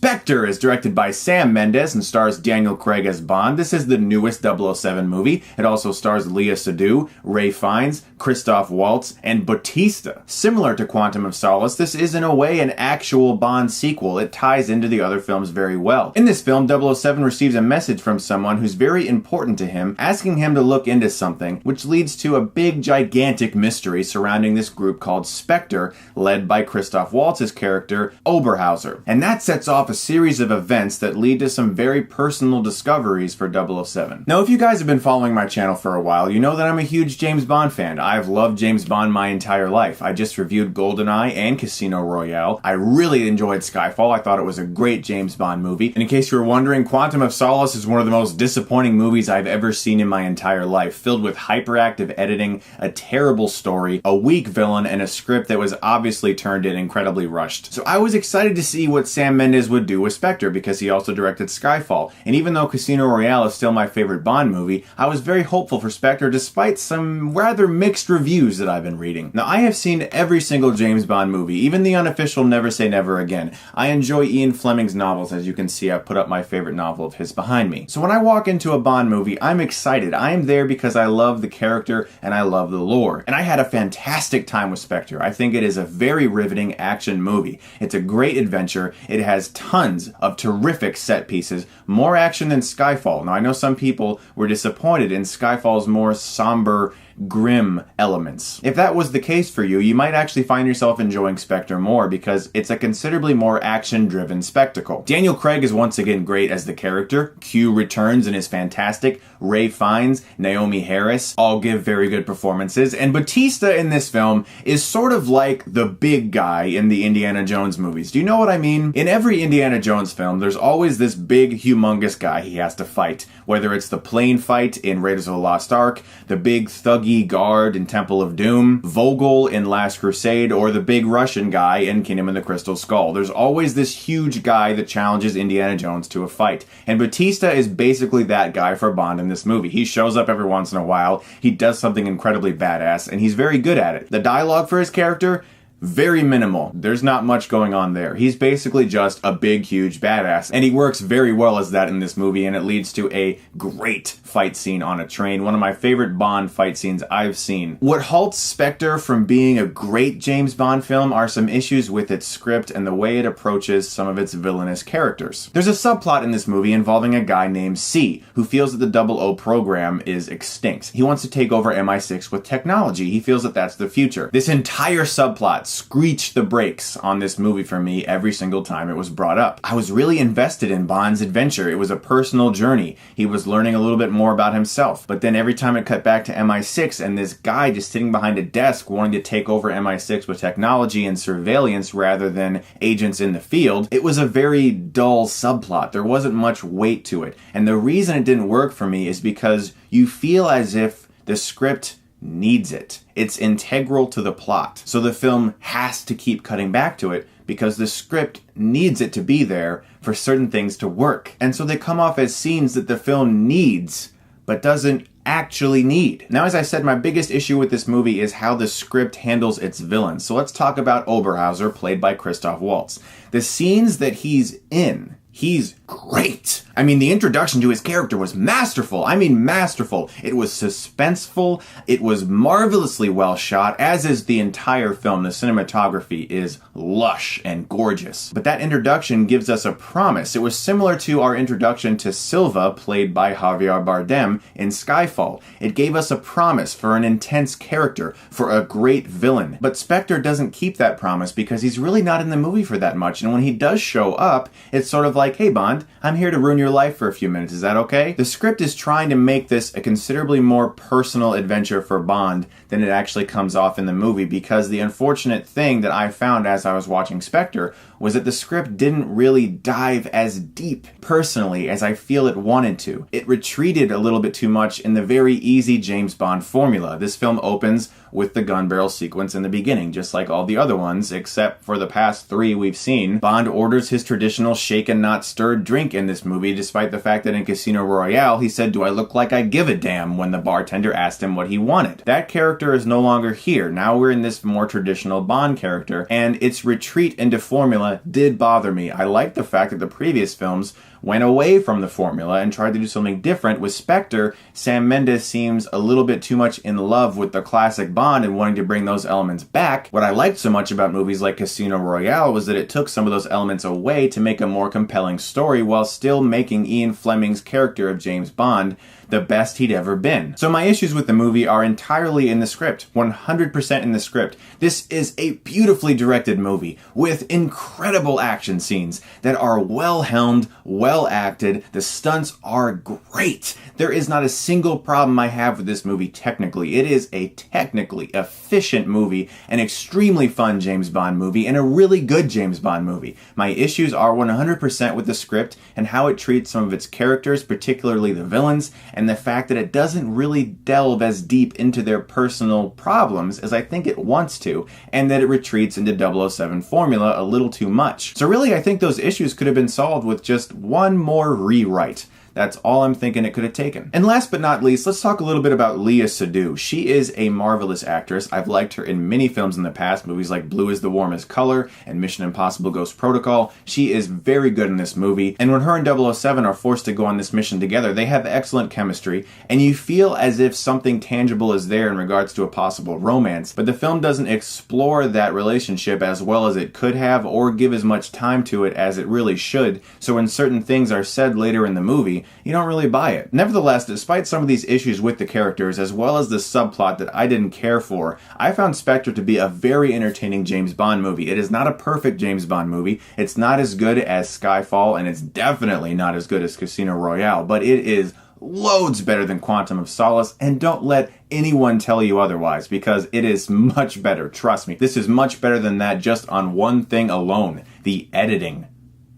Spectre is directed by Sam Mendes and stars Daniel Craig as Bond. This is the newest 007 movie. It also stars Léa Seydoux, Ray Fiennes, Christoph Waltz, and Bautista. Similar to Quantum of Solace, this is in a way an actual Bond sequel. It ties into the other films very well. In this film, 007 receives a message from someone who's very important to him, asking him to look into something, which leads to a big, gigantic mystery surrounding this group called Spectre, led by Christoph Waltz's character, Oberhauser. And that sets off a series of events that lead to some very personal discoveries for 007. Now, if you guys have been following my channel for a while, you know that I'm a huge James Bond fan. I've loved James Bond my entire life. I just reviewed GoldenEye and Casino Royale. I really enjoyed Skyfall. I thought it was a great James Bond movie. And in case you were wondering, Quantum of Solace is one of the most disappointing movies I've ever seen in my entire life, filled with hyperactive editing, a terrible story, a weak villain, and a script that was obviously turned in incredibly rushed. So I was excited to see what Sam Mendes would do with Spectre because he also directed Skyfall. And even though Casino Royale is still my favorite Bond movie, I was very hopeful for Spectre despite some rather mixed reviews that I've been reading. Now, I have seen every single James Bond movie, even the unofficial Never Say Never Again. I enjoy Ian Fleming's novels. As you can see, I've put up my favorite novel of his behind me. So when I walk into a Bond movie, I'm excited. I am there because I love the character and I love the lore. And I had a fantastic time with Spectre. I think it is a very riveting action movie. It's a great adventure. It has tons of terrific set pieces, more action than Skyfall. Now, I know some people were disappointed in Skyfall's more somber, grim elements. If that was the case for you, you might actually find yourself enjoying Spectre more because it's a considerably more action-driven spectacle. Daniel Craig is once again great as the character. Q returns and is fantastic. Ray Fiennes, Naomie Harris all give very good performances. And Bautista in this film is sort of like the big guy in the Indiana Jones movies. Do you know what I mean? In every Indiana Jones film, there's always this big, humongous guy he has to fight. Whether it's the plane fight in Raiders of the Lost Ark, the big thuggy guard in Temple of Doom, Vogel in Last Crusade, or the big Russian guy in Kingdom of the Crystal Skull. There's always this huge guy that challenges Indiana Jones to a fight. And Bautista is basically that guy for Bond in this movie. He shows up every once in a while, he does something incredibly badass, and he's very good at it. The dialogue for his character, very minimal. There's not much going on there. He's basically just a big, huge badass, and he works very well as that in this movie, and it leads to a great fight scene on a train. One of my favorite Bond fight scenes I've seen. What halts Spectre from being a great James Bond film are some issues with its script and the way it approaches some of its villainous characters. There's a subplot in this movie involving a guy named C, who feels that the 00 program is extinct. He wants to take over MI6 with technology. He feels that that's the future. This entire subplot screeched the brakes on this movie for me every single time it was brought up. I was really invested in Bond's adventure. It was a personal journey. He was learning a little bit more about himself. But then every time it cut back to MI6 and this guy just sitting behind a desk wanting to take over MI6 with technology and surveillance rather than agents in the field, it was a very dull subplot. There wasn't much weight to it. And the reason it didn't work for me is because you feel as if the script needs it. It's integral to the plot. So the film has to keep cutting back to it because the script needs it to be there for certain things to work. And so they come off as scenes that the film needs, but doesn't actually need. Now, as I said, my biggest issue with this movie is how the script handles its villains. So let's talk about Oberhauser, played by Christoph Waltz. The scenes that he's in, he's great. I mean, the introduction to his character was masterful. I mean, masterful. It was suspenseful. It was marvelously well shot, as is the entire film. The cinematography is lush and gorgeous. But that introduction gives us a promise. It was similar to our introduction to Silva, played by Javier Bardem in Skyfall. It gave us a promise for an intense character, for a great villain. But Spectre doesn't keep that promise because he's really not in the movie for that much. And when he does show up, it's sort of like, hey Bond, I'm here to ruin your life for a few minutes, is that okay? The script is trying to make this a considerably more personal adventure for Bond than it actually comes off in the movie, because the unfortunate thing that I found as I was watching Spectre was that the script didn't really dive as deep personally as I feel it wanted to. It retreated a little bit too much in the very easy James Bond formula. This film opens with the gun barrel sequence in the beginning, just like all the other ones, except for the past 3 we've seen. Bond orders his traditional shaken not stirred drink in this movie, despite the fact that in Casino Royale he said, "Do I look like I give a damn?" when the bartender asked him what he wanted. That character is no longer here. Now we're in this more traditional Bond character, and its retreat into formula did bother me. I like the fact that the previous films went away from the formula and tried to do something different. With Spectre, Sam Mendes seems a little bit too much in love with the classic Bond and wanting to bring those elements back. What I liked so much about movies like Casino Royale was that it took some of those elements away to make a more compelling story while still making Ian Fleming's character of James Bond the best he'd ever been. So my issues with the movie are entirely in the script, 100% in the script. This is a beautifully directed movie with incredible action scenes that are well helmed, well acted. The stunts are great. There is not a single problem I have with this movie technically. It is a technically efficient movie, an extremely fun James Bond movie, and a really good James Bond movie. My issues are 100% with the script and how it treats some of its characters, particularly the villains, and the fact that it doesn't really delve as deep into their personal problems as I think it wants to, and that it retreats into 007 formula a little too much. So really, I think those issues could have been solved with just one more rewrite. That's all I'm thinking it could have taken. And last but not least, let's talk a little bit about Léa Seydoux. She is a marvelous actress. I've liked her in many films in the past, movies like Blue is the Warmest Color and Mission Impossible Ghost Protocol. She is very good in this movie, and when her and 007 are forced to go on this mission together, they have excellent chemistry, and you feel as if something tangible is there in regards to a possible romance, but the film doesn't explore that relationship as well as it could have or give as much time to it as it really should, so when certain things are said later in the movie, you don't really buy it. Nevertheless, despite some of these issues with the characters, as well as the subplot that I didn't care for, I found Spectre to be a very entertaining James Bond movie. It is not a perfect James Bond movie. It's not as good as Skyfall, and it's definitely not as good as Casino Royale, but it is loads better than Quantum of Solace, and don't let anyone tell you otherwise, because it is much better. Trust me, this is much better than that just on one thing alone, the editing.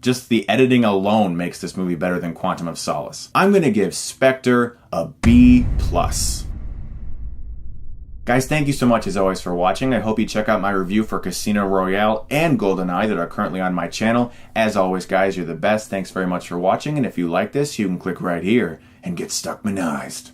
Just the editing alone makes this movie better than Quantum of Solace. I'm going to give Spectre a B+. Guys, thank you so much as always for watching. I hope you check out my review for Casino Royale and GoldenEye that are currently on my channel. As always, guys, you're the best. Thanks very much for watching, and if you like this, you can click right here and get Stuckmannized.